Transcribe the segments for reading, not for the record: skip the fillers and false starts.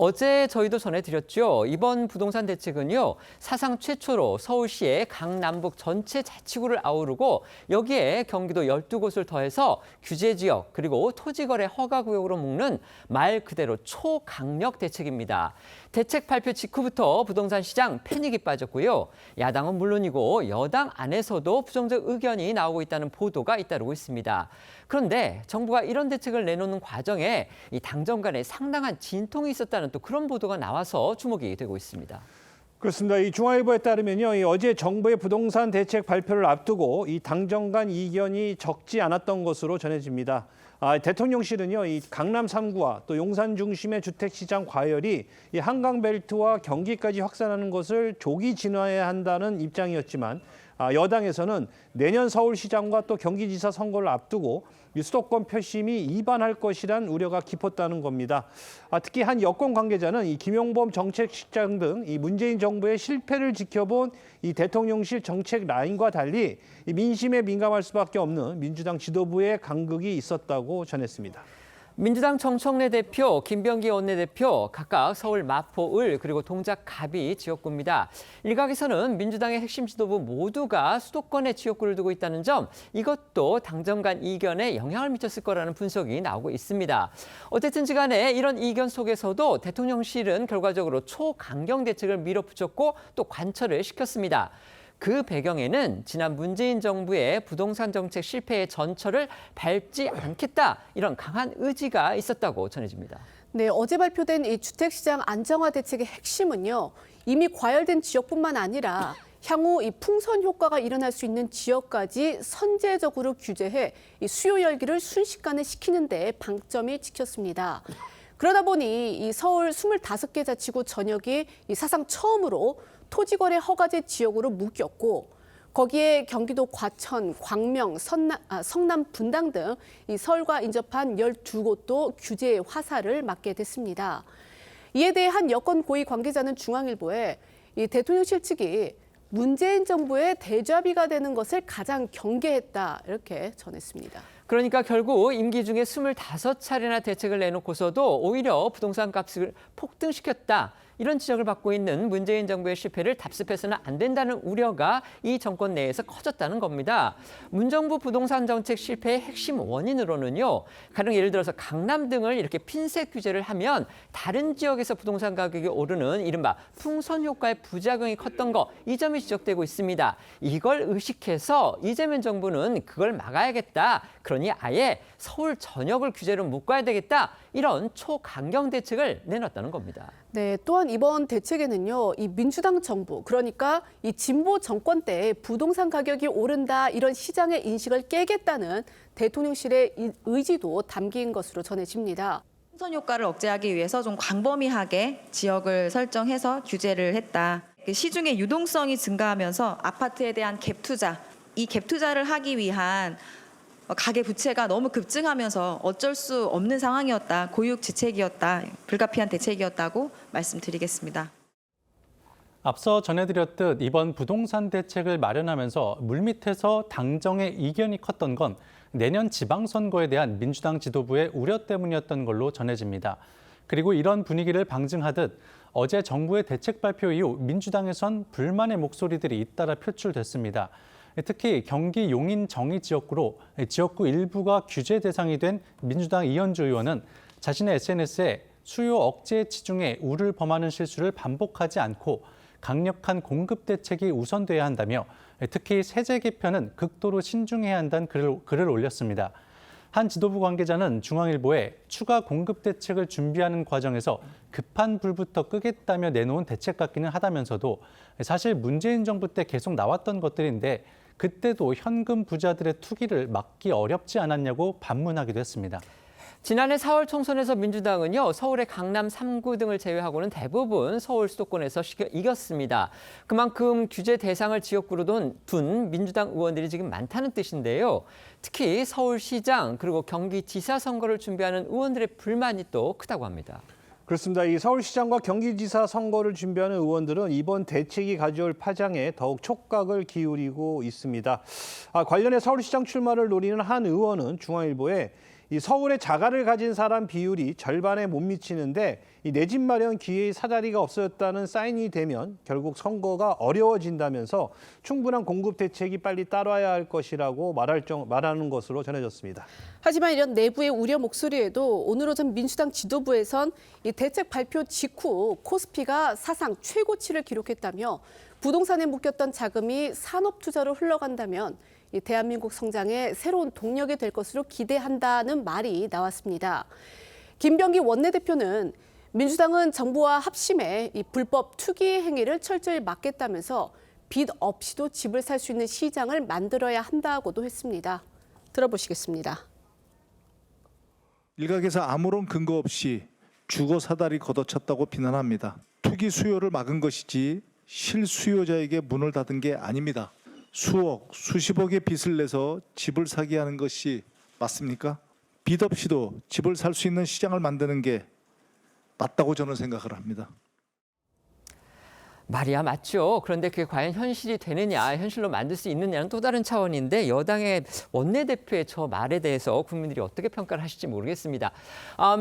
어제 저희도 전해드렸죠. 이번 부동산 대책은요, 사상 최초로 서울시의 강남북 전체 자치구를 아우르고 여기에 경기도 12곳을 더해서 규제지역 그리고 토지거래 허가구역으로 묶는 말 그대로 초강력 대책입니다. 대책 발표 직후부터 부동산 시장 패닉이 빠졌고요. 야당은 물론이고 여당 안에서도 부정적 의견이 나오고 있다는 보도가 잇따르고 있습니다. 그런데 정부가 이런 대책을 내놓는 과정에 이 당정 간에 상당한 진통이 있었다는 또 그런 보도가 나와서 주목이 되고 있습니다. 그렇습니다. 이 중앙일보에 따르면요, 어제 정부의 부동산 대책 발표를 앞두고 이 당정 간 이견이 적지 않았던 것으로 전해집니다. 대통령실은요, 이 강남 3구와 또 용산 중심의 주택시장 과열이 이 한강벨트와 경기까지 확산하는 것을 조기 진화해야 한다는 입장이었지만 여당에서는 내년 서울시장과 또 경기지사 선거를 앞두고 이 수도권 표심이 이반할 것이란 우려가 깊었다는 겁니다. 특히 한 여권 관계자는 이 김용범 정책실장 등 이 문재인 정부의 실패를 지켜본 이 대통령실 정책 라인과 달리 이 민심에 민감할 수밖에 없는 민주당 지도부의 간극이 있었다고 전했습니다. 민주당 정청래 대표, 김병기 원내대표 각각 서울 마포, 을 그리고 동작 갑이 지역구입니다. 일각에서는 민주당의 핵심 지도부 모두가 수도권에 지역구를 두고 있다는 점, 이것도 당정 간 이견에 영향을 미쳤을 거라는 분석이 나오고 있습니다. 어쨌든지 간에 이런 이견 속에서도 대통령실은 결과적으로 초강경 대책을 밀어붙였고 또 관철을 시켰습니다. 그 배경에는 지난 문재인 정부의 부동산 정책 실패의 전철을 밟지 않겠다, 이런 강한 의지가 있었다고 전해집니다. 네, 어제 발표된 이 주택시장 안정화 대책의 핵심은요, 이미 과열된 지역뿐만 아니라 향후 이 풍선 효과가 일어날 수 있는 지역까지 선제적으로 규제해 이 수요 열기를 순식간에 시키는 데 방점이 찍혔습니다. 그러다 보니 이 서울 25개 자치구 전역이 이 사상 처음으로 토지거래 허가제 지역으로 묶였고 거기에 경기도 과천, 광명, 성남 분당 등 이 서울과 인접한 12곳도 규제의 화살을 맞게 됐습니다. 이에 대해 한 여권 고위 관계자는 중앙일보에 이 대통령실 측이 문재인 정부의 대자비가 되는 것을 가장 경계했다, 이렇게 전했습니다. 그러니까 결국 임기 중에 25차례나 대책을 내놓고서도 오히려 부동산 값을 폭등시켰다, 이런 지적을 받고 있는 문재인 정부의 실패를 답습해서는 안 된다는 우려가 이 정권 내에서 커졌다는 겁니다. 문정부 부동산 정책 실패의 핵심 원인으로는요, 가령 예를 들어서 강남 등을 이렇게 핀셋 규제를 하면 다른 지역에서 부동산 가격이 오르는 이른바 풍선 효과의 부작용이 컸던 거, 이 점이 지적되고 있습니다. 이걸 의식해서 이재명 정부는 그걸 막아야겠다, 그러니 아예 서울 전역을 규제로 묶어야 되겠다, 이런 초강경 대책을 내놨다는 겁니다. 네, 또한 이번 대책에는요, 이 민주당 정부, 그러니까 이 진보 정권 때 부동산 가격이 오른다, 이런 시장의 인식을 깨겠다는 대통령실의 의지도 담긴 것으로 전해집니다. 풍선 효과를 억제하기 위해서 좀 광범위하게 지역을 설정해서 규제를 했다. 시중의 유동성이 증가하면서 아파트에 대한 갭 투자, 이 갭 투자를 하기 위한 가계 부채가 너무 급증하면서 어쩔 수 없는 상황이었다, 고육지책이었다, 불가피한 대책이었다고 말씀드리겠습니다. 앞서 전해드렸듯 이번 부동산 대책을 마련하면서 물밑에서 당정의 이견이 컸던 건 내년 지방선거에 대한 민주당 지도부의 우려 때문이었던 걸로 전해집니다. 그리고 이런 분위기를 방증하듯 어제 정부의 대책 발표 이후 민주당에선 불만의 목소리들이 잇따라 표출됐습니다. 특히 경기 용인 정의 지역구로 지역구 일부가 규제 대상이 된 민주당 이현주 의원은 자신의 SNS에 수요 억제에 치중해 우를 범하는 실수를 반복하지 않고 강력한 공급 대책이 우선돼야 한다며 특히 세제 개편은 극도로 신중해야 한다는 글을 올렸습니다. 한 지도부 관계자는 중앙일보에 추가 공급 대책을 준비하는 과정에서 급한 불부터 끄겠다며 내놓은 대책 같기는 하다면서도 사실 문재인 정부 때 계속 나왔던 것들인데 그때도 현금 부자들의 투기를 막기 어렵지 않았냐고 반문하기도 했습니다. 지난해 4월 총선에서 민주당은요, 서울의 강남 3구 등을 제외하고는 대부분 서울 수도권에서 이겼습니다. 그만큼 규제 대상을 지역구로 둔 민주당 의원들이 지금 많다는 뜻인데요. 특히 서울시장 그리고 경기지사 선거를 준비하는 의원들의 불만이 또 크다고 합니다. 그렇습니다. 이 서울시장과 경기지사 선거를 준비하는 의원들은 이번 대책이 가져올 파장에 더욱 촉각을 기울이고 있습니다. 관련해 서울시장 출마를 노리는 한 의원은 중앙일보에 이 서울에 자가를 가진 사람 비율이 절반에 못 미치는데 이 내 집 마련 기회의 사다리가 없어졌다는 사인이 되면 결국 선거가 어려워진다면서 충분한 공급 대책이 빨리 따라야 할 것이라고 말하는 것으로 전해졌습니다. 하지만 이런 내부의 우려 목소리에도 오늘 오전 민주당 지도부에선 이 대책 발표 직후 코스피가 사상 최고치를 기록했다며 부동산에 묶였던 자금이 산업 투자로 흘러간다면 이 대한민국 성장의 새로운 동력이 될 것으로 기대한다는 말이 나왔습니다. 김병기 원내대표는 민주당은 정부와 합심해 이 불법 투기 행위를 철저히 막겠다면서 빚 없이도 집을 살 수 있는 시장을 만들어야 한다고도 했습니다. 들어보시겠습니다. 일각에서 아무런 근거 없이 주거 사다리 걷어찼다고 비난합니다. 투기 수요를 막은 것이지 실수요자에게 문을 닫은 게 아닙니다. 수억, 수십억의 빚을 내서 집을 사게 하는 것이 맞습니까? 빚 없이도 집을 살 수 있는 시장을 만드는 게 맞다고 저는 생각을 합니다. 말이야 맞죠. 그런데 그게 과연 현실이 되느냐, 현실로 만들 수 있느냐는 또 다른 차원인데 여당의 원내대표의 저 말에 대해서 국민들이 어떻게 평가를 하실지 모르겠습니다.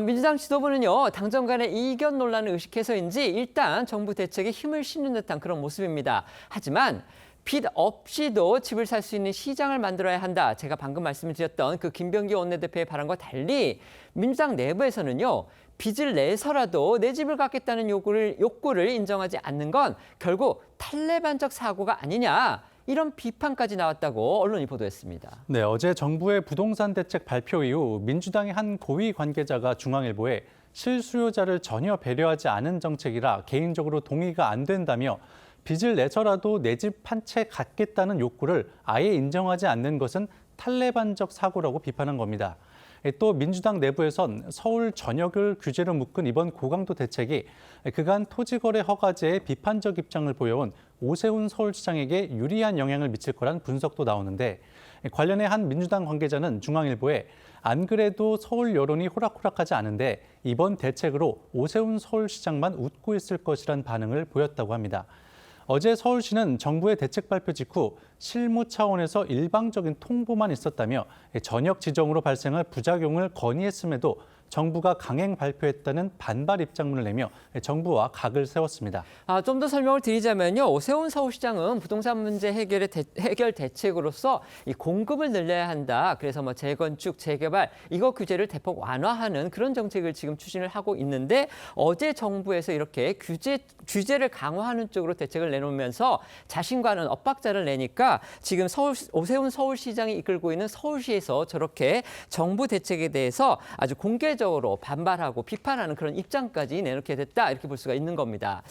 민주당 지도부는요. 당정 간의 이견 논란을 의식해서인지 일단 정부 대책에 힘을 싣는 듯한 그런 모습입니다. 하지만 빚 없이도 집을 살 수 있는 시장을 만들어야 한다. 제가 방금 말씀을 드렸던 그 김병기 원내대표의 발언과 달리 민주당 내부에서는요. 빚을 내서라도 내 집을 갖겠다는 욕구를 인정하지 않는 건 결국 탈레반적 사고가 아니냐. 이런 비판까지 나왔다고 언론이 보도했습니다. 네, 어제 정부의 부동산 대책 발표 이후 민주당의 한 고위 관계자가 중앙일보에 실수요자를 전혀 배려하지 않은 정책이라 개인적으로 동의가 안 된다며 빚을 내서라도 내 집 한 채 갖겠다는 욕구를 아예 인정하지 않는 것은 탈레반적 사고라고 비판한 겁니다. 또 민주당 내부에선 서울 전역을 규제로 묶은 이번 고강도 대책이 그간 토지거래 허가제에 비판적 입장을 보여온 오세훈 서울시장에게 유리한 영향을 미칠 거란 분석도 나오는데 관련해 한 민주당 관계자는 중앙일보에 안 그래도 서울 여론이 호락호락하지 않은데 이번 대책으로 오세훈 서울시장만 웃고 있을 것이란 반응을 보였다고 합니다. 어제 서울시는 정부의 대책 발표 직후 실무 차원에서 일방적인 통보만 있었다며 전역 지정으로 발생할 부작용을 건의했음에도 정부가 강행 발표했다는 반발 입장문을 내며 정부와 각을 세웠습니다. 좀 더 설명을 드리자면요. 오세훈 서울시장은 부동산 문제 해결 대책으로서 이 공급을 늘려야 한다. 그래서 뭐 재건축, 재개발 이거 규제를 대폭 완화하는 그런 정책을 지금 추진을 하고 있는데 어제 정부에서 이렇게 규제를 강화하는 쪽으로 대책을 내놓으면서 자신과는 엇박자를 내니까 지금 오세훈 서울시장이 이끌고 있는 서울시에서 저렇게 정부 대책에 대해서 아주 공개적으로 반발하고 비판하는 그런 입장까지 내놓게 됐다 이렇게 볼 수가 있는 겁니다.